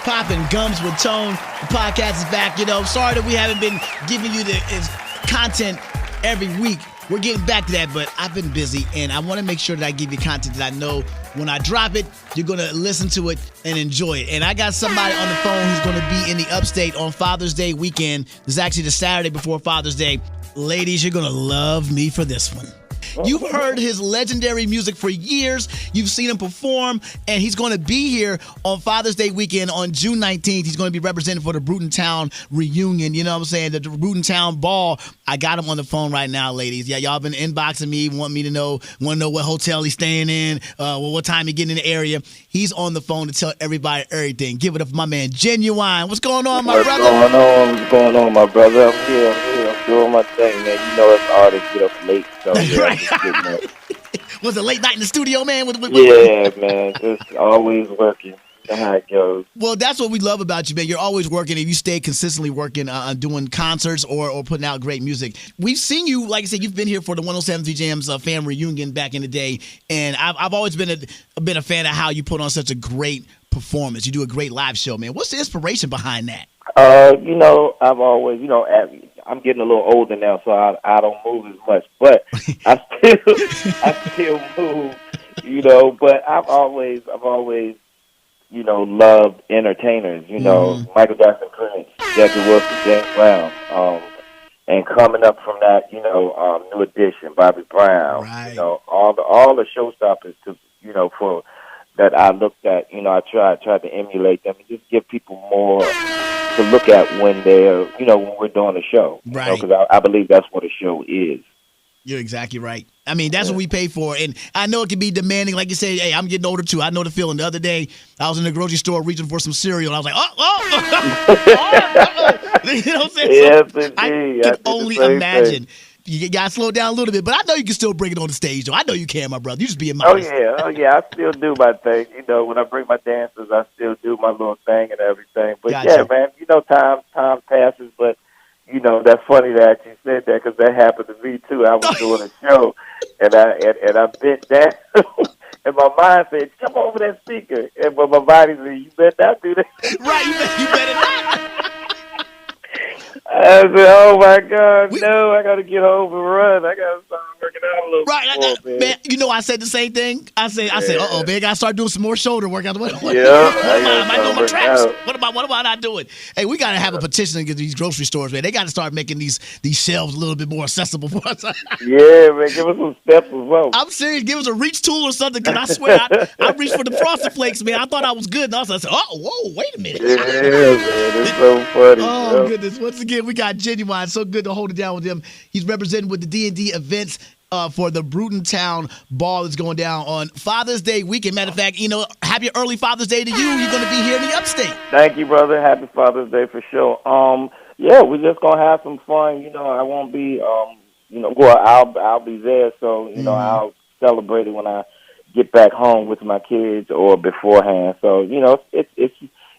Poppin' Gums with Tone. The podcast is back. Sorry that we haven't been giving you the content every week. We're getting back to that, but I've been busy, and I want to make sure that I give you content that I know when I drop it, you're going to listen to it and enjoy it. And I got somebody on the phone who's going to be in the upstate on Father's Day weekend. This is actually the Saturday before Father's Day. Ladies, you're going to love me for this one. You've heard his legendary music for years. You've seen him perform, and he's going to be here on Father's Day weekend on June 19th. He's going to be represented for the Brutontown reunion. You know what I'm saying? The Brutontown Ball. I got him on the phone right now, ladies. Yeah, y'all been inboxing me, want to know what hotel he's staying in, what time he getting in the area. He's on the phone to tell everybody everything. Give it up for my man, Ginuwine. What's going on, my brother? What's going on, my brother? I'm here. I'm doing my thing, man. You know, us artists get up late, so yeah. Right. Was it late night in the studio, man? Yeah, man. Just always working. That's how it goes. Well, that's what we love about you, man. You're always working, and you stay consistently working on doing concerts or putting out great music. We've seen you, like I said, you've been here for the 107 Jams fan reunion back in the day, and I've always been a fan of how you put on such a great performance. You do a great live show, man. What's the inspiration behind that? I've always, I'm getting a little older now, so I don't move as much, but I still move, but I've always, loved entertainers, Michael Jackson, Prince, Jackie Wilson, James Brown, and coming up from that, New Edition, Bobby Brown, right. All the showstoppers for that I looked at, I tried to emulate them and just give people more to look at when they're, when we're doing a show. Right. Because I believe that's what a show is. You're exactly right. I mean, that's what we pay for. And I know it can be demanding. Like you say, hey, I'm getting older too. I know the feeling. The other day, I was in the grocery store reaching for some cereal. And I was like, You know what I'm saying? Yes, so indeed. I can only imagine. You got to slow down a little bit. But I know you can still bring it on the stage, though. I know you can, my brother. You just being modest. Oh, yeah. I still do my thing. When I bring my dancers, I still do my little thing and everything. But, gotcha. Yeah, man, time passes. But, that's funny that you said that because that happened to me, too. I was doing a show, and I bent down. And my mind said, "Jump over that speaker," but my body said, "You better not do that." Right, you better not. I said, "Oh my God, no! I got to get home and run. I got to start working out a little more, man. I said the same thing. I said, man, I got to start doing some more shoulder workout. What am I doing my traps? What am I not doing? Hey, we got to have a petition against these grocery stores, man. They got to start making these shelves a little bit more accessible for us. Yeah, man, give us some steps as well. I'm serious. Give us a reach tool or something, because I swear I reached for the Frosted Flakes, man. I thought I was good, and I said, whoa, wait a minute. Yeah, man, it's so funny. Oh, goodness. Once again, we got Ginuwine. So good to hold it down with him. He's representing with the DMV Events for the Brutontown Ball that's going down on Father's Day weekend. Matter of fact, happy early Father's Day to you. You're going to be here in the upstate. Thank you, brother. Happy Father's Day for sure. Yeah, we're just going to have some fun. I won't be, I'll be there. So, I'll celebrate it when I get back home with my kids or beforehand. So,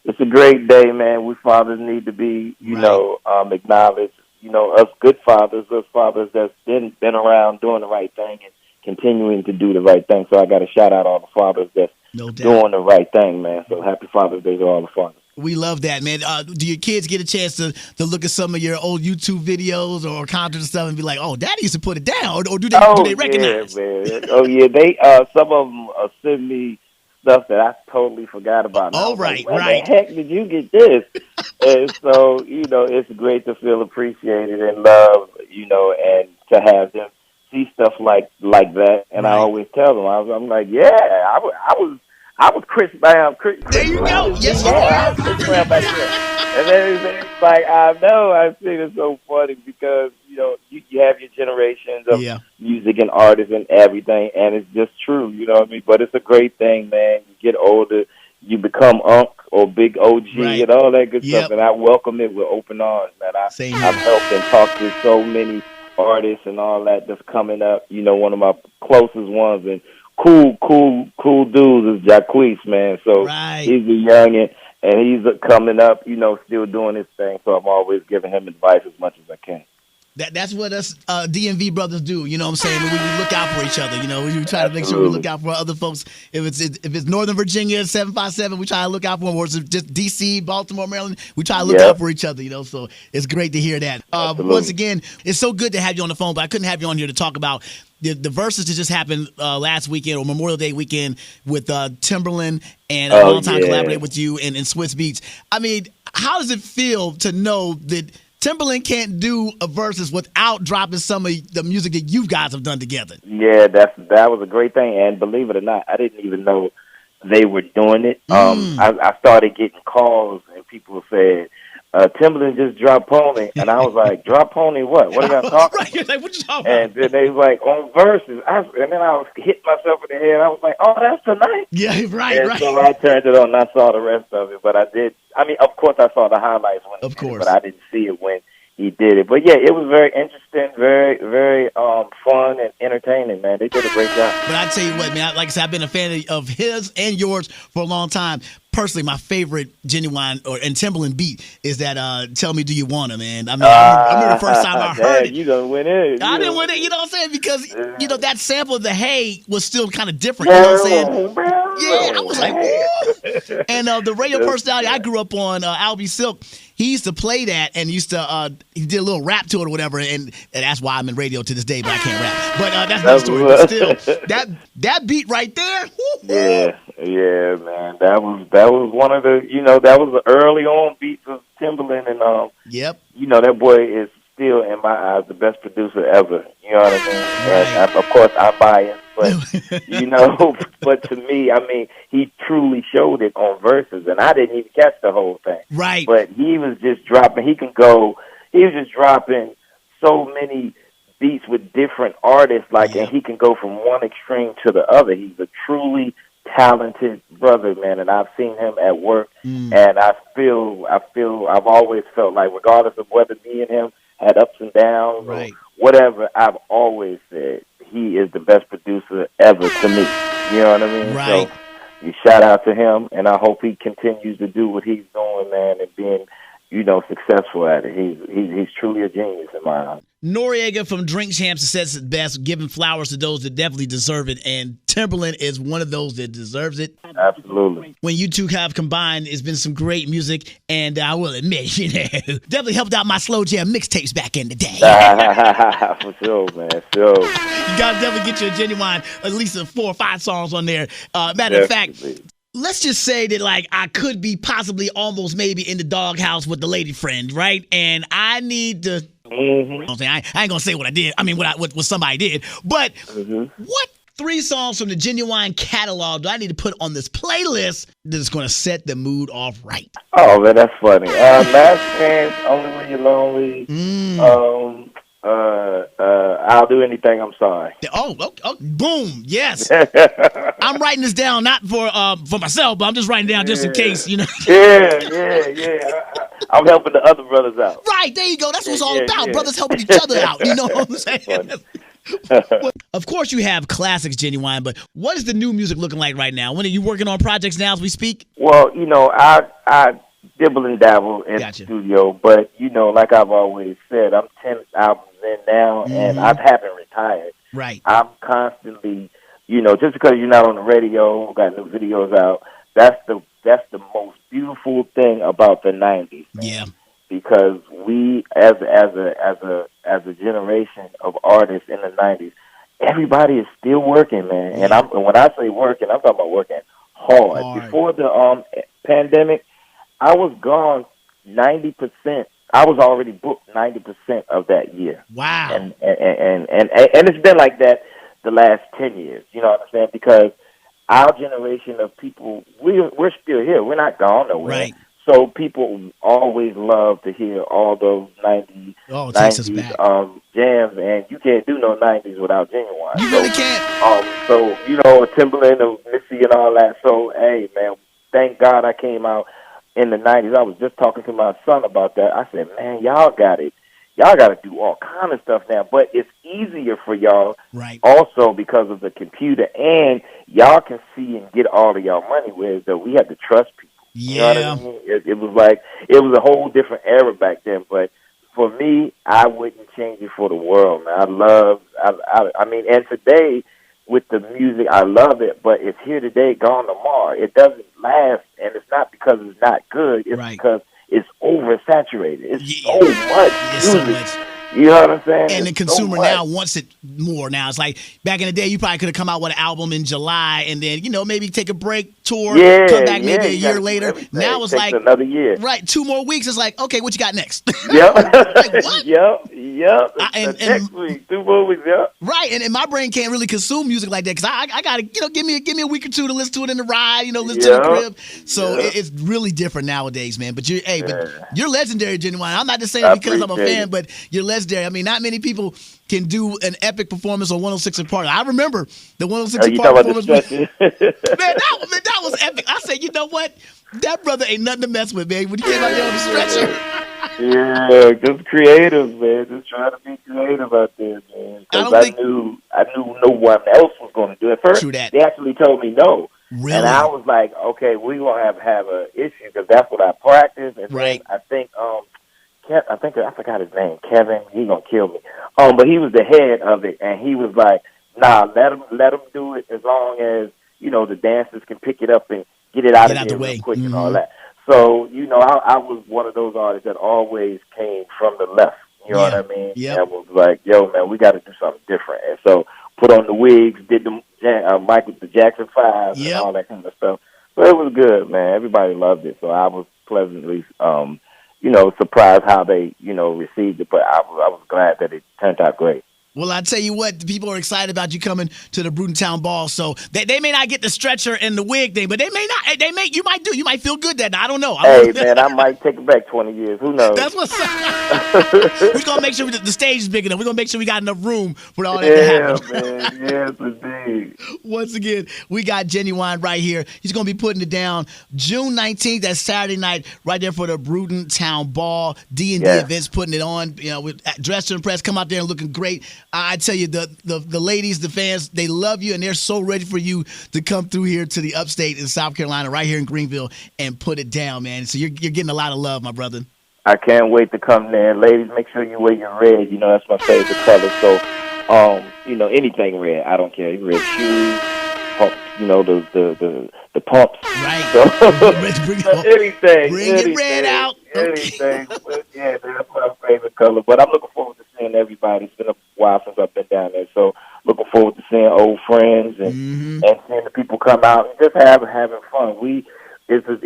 it's a great day, man. We fathers need to be, acknowledged. Us good fathers, us fathers that's been around doing the right thing and continuing to do the right thing. So I got to shout out all the fathers that's doing the right thing, man. So happy Father's Day to all the fathers. We love that, man. Do your kids get a chance to look at some of your old YouTube videos or concerts and stuff and be like, "Oh, Daddy used to put it down," or do they recognize? Yeah, man. Oh, yeah. They some of them send me stuff that I totally forgot about. Oh, right. Where the heck did you get this? And so, it's great to feel appreciated and loved, and to have them see stuff like that. And I always tell them, I'm like, yeah, I was Chris Brown. There you go. Yes, you I was Chris Brown back there. And then it's like, I know, I think it's so funny because, you have your generations of music and artists and everything, and it's just true, you know what I mean? But it's a great thing, man. You get older, you become Unc or Big OG and all that good stuff, and I welcome it with open arms, man. I've helped and talked to so many artists and all that that's coming up. One of my closest ones and cool dudes is Jacquees, man. So he's a youngin', and he's coming up, still doing his thing. So I'm always giving him advice as much as I can. That's what us DMV brothers do. You know what I'm saying? We look out for each other. You know, we try to make sure we look out for other folks. If it's Northern Virginia 757, we try to look out for them. Or if it's just DC, Baltimore, Maryland, we try to look out for each other. You know, so it's great to hear that. Once again, it's so good to have you on the phone, but I couldn't have you on here to talk about the verses that just happened last weekend or Memorial Day weekend with Timberland and a long time collaborate with you and Swiss Beats. I mean, how does it feel to know that Timberland can't do a verses without dropping some of the music that you guys have done together? Yeah, that was a great thing, and believe it or not, I didn't even know they were doing it. I started getting calls, and people said, Timberland just dropped Pony, and I was like, drop Pony what? What are y'all talking about? Like, what you talking about? And then they was like, on verses. And then I was hit myself in the head. I was like, oh, that's tonight? Yeah, right. So I turned it on, and I saw the rest of it. But I did. I mean, of course, I saw the highlights when he did it, but I didn't see it when he did it. But, yeah, it was very interesting, very, very fun and entertaining, man. They did a great job. But I tell you what, man, like I said, I've been a fan of his and yours for a long time. Personally, my favorite Ginuwine and Timberland beat is that "Tell Me Do You Wanna," man. I mean, I remember the first time I heard it. You gonna win it? I didn't win it. You know what I'm saying? Because that sample of the "Hey" was still kind of different. You know what I'm saying? Yeah, I was like, whoa. And the radio personality I grew up on, Albie Silk, he used to play that and used to he did a little rap to it or whatever, and that's why I'm in radio to this day, but I can't rap. But that's another story. But still, that beat right there. Yeah, man. That was one of the that was the early on beats of Timberland, and that boy is still in my eyes the best producer ever. You know what I mean? And of course I'm biased, but but to me, I mean, he truly showed it on verses, and I didn't even catch the whole thing. Right. But he was just dropping. He was just dropping so many beats with different artists, and he can go from one extreme to the other. He's a truly talented brother, man, and I've seen him at work, and I've always felt like, regardless of whether me and him had ups and downs or whatever, I've always said he is the best producer ever to me. You know what I mean? Right. So you shout out to him, and I hope he continues to do what he's doing, man, and being successful at it. He's truly a genius in my eyes. Noriega from Drink Champs says it best, giving flowers to those that definitely deserve it, and Timberland is one of those that deserves it. Absolutely. When you two have combined, it's been some great music, and I will admit, definitely helped out my slow jam mixtapes back in the day. For sure, man. Sure. You gotta definitely get your Ginuwine, at least 4 or 5 songs on there. Matter of fact, let's just say that, I could be possibly almost maybe in the doghouse with the lady friend, right? And I need to. Mm-hmm. I ain't gonna say what I did. I mean, what somebody did. But what 3 songs from the Ginuwine catalog do I need to put on this playlist that's gonna set the mood off right? Oh man, that's funny. Last Chance, Only When You're Lonely. I'll Do Anything, I'm Sorry. Oh, boom, yes. I'm writing this down not for myself, but I'm just writing down just in case, Yeah. I'm helping the other brothers out. Right, there you go. That's what it's all about. Brothers helping each other out. You know what I'm saying? Of course you have classics, Ginuwine, but what is the new music looking like right now? When are you working on projects now as we speak? Well, I dibble and dabble in the studio, but, like I've always said, I'm 10 albums in now, and I haven't retired. Right. I'm constantly, just because you're not on the radio, got new videos out, that's the most beautiful thing about the 90s. Man. Yeah. Because we, as a generation of artists in the 90s, everybody is still working, man. Yeah. And when I say working, I'm talking about working hard. Before the pandemic, I was gone 90%. I was already booked 90% of that year. Wow. And it's been like that the last 10 years. You know what I'm saying? Because our generation of people, we're still here. We're not gone nowhere. Right. So people always love to hear all those 90s jams, and you can't do no 90s without Ginuwine. You really can't. So, Timberland and Missy and all that. So, hey, man, thank God I came out in the 90s. I was just talking to my son about that. I said, man, y'all got it. Y'all got to do all kind of stuff now. But it's easier for y'all also because of the computer. And y'all can see and get all of y'all money, whereas we had to trust people. Yeah. You know what I mean? It was a whole different era back then. But for me, I wouldn't change it for the world, man. I mean, and today with the music, I love it, but it's here today, gone tomorrow. It doesn't last, and it's not because it's not good. It's because it's oversaturated. It's so much music. So much. You know what I'm saying? And the consumer now wants it more now. It's like back in the day, you probably could have come out with an album in July and then, maybe take a break, tour, come back maybe a year later. Now it's like another year. Right, 2 more weeks. It's like, okay, what you got next? Yep. Like, what? Yep. Next week, 2 more weeks, yep. Right, and my brain can't really consume music like that because I got to, give me a week or two to listen to it in the ride, listen to the crib. So it's really different nowadays, man. But you're legendary, Ginuwine. I'm not just saying it because I'm a fan, but you're legendary. I mean, not many people can do an epic performance on 106 and Park. I remember the 106 and Park performance. Man, that was epic. I said, you know what? That brother ain't nothing to mess with, man. When he came out there on the stretcher. Yeah, just creative, man. Just trying to be creative out there, man. Because I knew no one else was going to do it. First, they actually told me no. Really? And I was like, okay, we won't have an issue because that's what I practice. And then I think I forgot his name, Kevin. He gonna kill me. But he was the head of it, and he was like, "Nah, let him do it as long as the dancers can pick it up and get it out of there real quick and all that." So I was one of those artists that always came from the left. You know what I mean? Yeah. And was like, "Yo, man, we got to do something different." And so put on the wigs, did the the Jackson 5 and all that kind of stuff. So it was good, man. Everybody loved it. So I was pleasantly surprised how they, received it, but I was glad that it turned out great. Well, I tell you what, people are excited about you coming to the Brutontown Ball. So they may not get the stretcher and the wig thing, but you might feel good that night. I don't know. Man, I might take it back 20 years. Who knows? That's what's up. We're going to make sure the stage is big enough. We're going to make sure we got enough room for all that to happen. Man. Yes, indeed. Once again, we got Ginuwine right here. He's going to be putting it down June 19th. That's Saturday night right there for the Brutontown Ball. DMV Events putting it on. With Dress to Impress. Come out there and looking great. I tell you, the ladies, the fans, they love you, and they're so ready for you to come through here to the upstate in South Carolina, right here in Greenville, and put it down, man. So you're getting a lot of love, my brother. I can't wait to come there. Ladies, make sure you wear your red. That's my favorite color. So, anything red, I don't care. Red shoes, the pumps. Right. So, anything. Bring it red out. Anything. But, that's my favorite color. But I'm looking forward to seeing everybody. It's been a while since I've been down there. So looking forward to seeing old friends and seeing the people come out and just having fun. It's a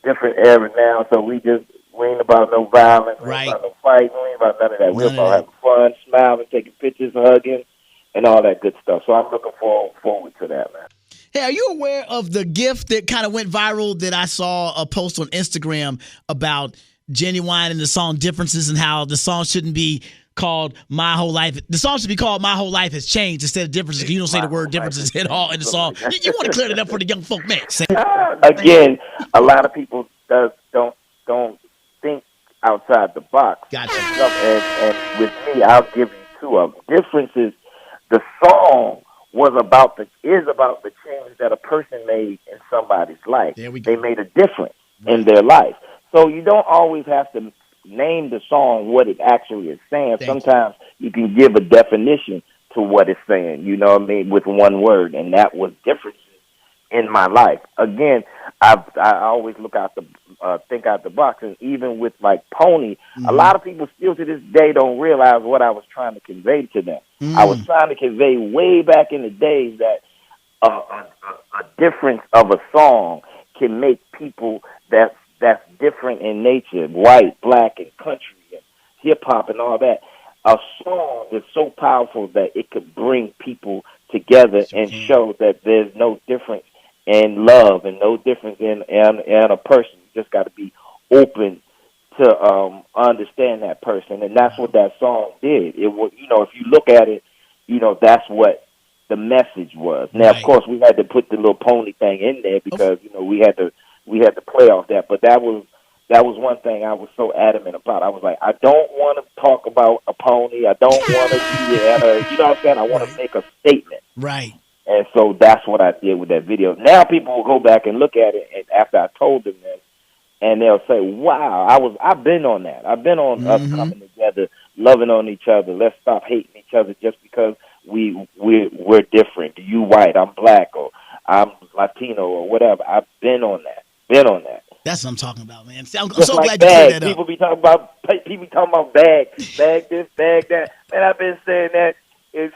different era now, so we ain't about no violence, we ain't about no fighting, we ain't about none of that. We're about having fun, smiling, taking pictures, hugging, and all that good stuff. So I'm looking forward to that, man. Hey, are you aware of the GIF that kind of went viral that I saw a post on Instagram about Ginuwine and the song Differences and how the song shouldn't be called My Whole Life. The song should be called My Whole Life Has Changed instead of Differences. You don't say the word differences at all in the song. You want to clear it up for the young folk, man. Again, a lot of people don't think outside the box. Gotcha. And with me, I'll give you two of them. Differences, the song is about the change that a person made in somebody's life. There we go. They made a difference in their life. So you don't always have to name the song what it actually is saying. Sometimes you can give a definition to what it's saying, with one word, and that was differences in my life. Again, I always think out the box, and even with like Pony, a lot of people still to this day don't realize what I was trying to convey to them. I was trying to convey way back in the days that a difference of a song can make people that's different in nature, white, black, and country, and hip-hop, and all that. A song is so powerful that it could bring people together and show that there's no difference in love and no difference in a person. You just got to be open to understand that person, and that's what that song did. It was, if you look at it, that's what the message was. Now, of course, we had to put the little pony thing in there because we had to play off that. But that was one thing I was so adamant about. I was like, I don't want to talk about a pony. I don't want to be at a, you know what I'm saying? I want to make a statement. Right. And so that's what I did with that video. Now people will go back and look at it, and after I told them this, and they'll say, "Wow, I've been on that. I've been on us coming together loving on each other. Let's stop hating each other just because we're different. You white, I'm black, or I'm Latino, or whatever. I've been on that. That's what I'm talking about, man. I'm Just so like glad you cleared that bag. up. People be talking about bag this, bag that. Man, I've been saying that since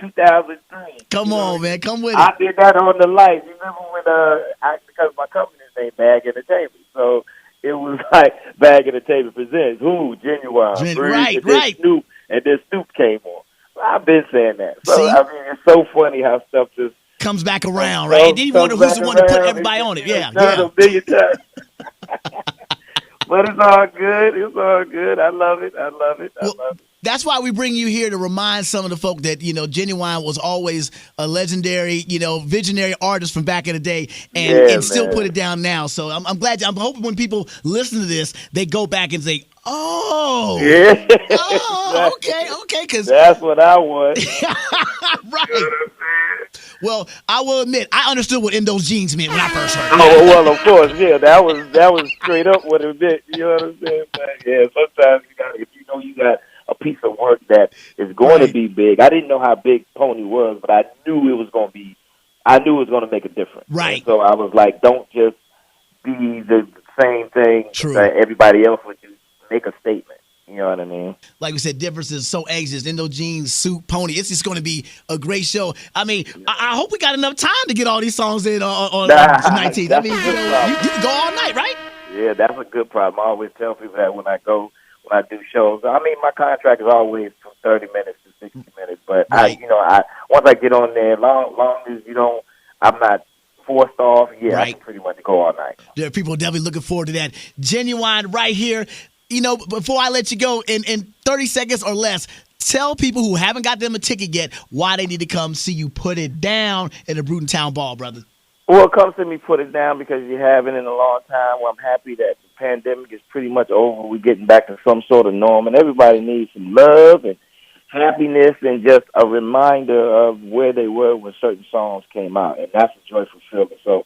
2003. Come on, man. Come with it. I did that on the life. You remember when because my company's name Bag Entertainment, so it was like Bag Entertainment presents Ginuwine, Right. Snoop, and then Snoop came on. I've been saying that. So See? I mean, it's so funny how stuff just comes back around, right? And then you wonder who's the one to put everybody on it. Yeah. A million times. But it's all good. I love it. That's why we bring you here to remind some of the folk that, Ginuwine was always a legendary, visionary artist from back in the day and still put it down now. So I'm glad. I'm hoping when people listen to this, they go back and say, oh, yeah. Oh, okay. Cause that's what I want. Right. Well, I will admit, I understood what In Those Jeans meant when I first heard it. Oh, well, of course, yeah. That was straight up what it meant. You know what I'm saying? But yeah, sometimes if you got a piece of work that is going to be big. I didn't know how big Pony was, but I knew it was going to make a difference. Right. And so I was like, don't just be the same thing that everybody else would do. Make a statement. You know what I mean? Like we said, differences so exist. In Those Jeans, Suit, Pony. It's just going to be a great show. I mean, I hope we got enough time to get all these songs in on the 19th. I mean, you can go all night, right? Yeah, that's a good problem. I always tell people that when I do shows. I mean, my contract is always from 30 minutes to 60 minutes. But right. Once I get on there, long as I'm not forced off. Yeah, I can pretty much go all night. There are people definitely looking forward to that. Ginuwine right here. Before I let you go, in 30 seconds or less, tell people who haven't got them a ticket yet why they need to come see you put it down at the Brutontown Ball, brother. Well, come see me put it down because you haven't in a long time. Well, I'm happy that the pandemic is pretty much over. We're getting back to some sort of norm, and everybody needs some love and happiness and just a reminder of where they were when certain songs came out, and that's a joyful feeling. So,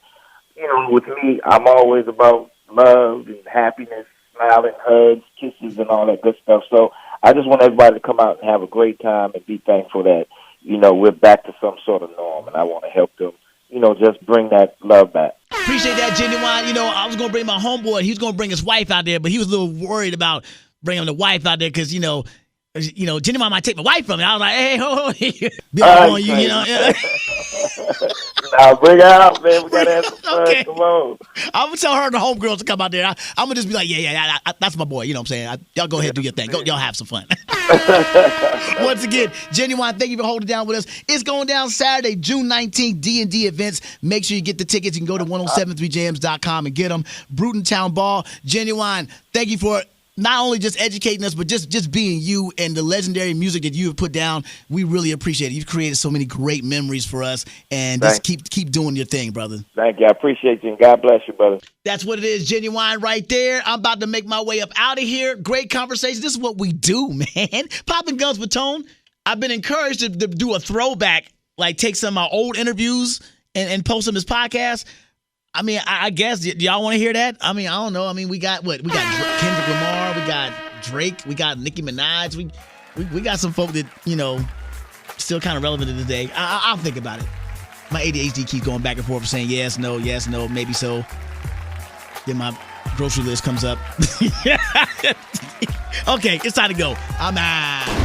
with me, I'm always about love and happiness, smiling, hugs, kisses, and all that good stuff. So I just want everybody to come out and have a great time and be thankful that, we're back to some sort of norm, and I want to help them, just bring that love back. Appreciate that, Ginuwine. I was going to bring my homeboy. He was going to bring his wife out there, but he was a little worried about bringing the wife out there because, Ginuwine might take my wife from me. I was like, hey, be on you, Now bring her out, man. We gotta have some fun. Okay. Come on. I'm gonna tell her and the homegirls to come out there. I'm gonna just be like, yeah, that's my boy. You know what I'm saying? Y'all go ahead and do your thing. Y'all have some fun. Once again, Ginuwine, thank you for holding down with us. It's going down Saturday, June 19th, D&D Events. Make sure you get the tickets. You can go to 1073jams.com and get them. Brutontown Ball. Ginuwine, thank you for not only just educating us, but just being you and the legendary music that you have put down. We really appreciate it. You've created so many great memories for us, and just keep doing your thing, brother. Thank you. I appreciate you, and God bless you, brother. That's what it is, Ginuwine right there. I'm about to make my way up out of here. Great conversation. This is what we do, man. Poppin' Guns with Tone. I've been encouraged to do a throwback, like take some of my old interviews and post them as podcasts. I mean, I guess, do y'all want to hear that? I mean, I don't know. I mean, we got what? We got Kendrick Lamar, we got Drake, we got Nicki Minaj. We got some folk that, still kind of relevant to today. I'll think about it. My ADHD keeps going back and forth saying yes, no, maybe so. Then my grocery list comes up. Okay, it's time to go. I'm out.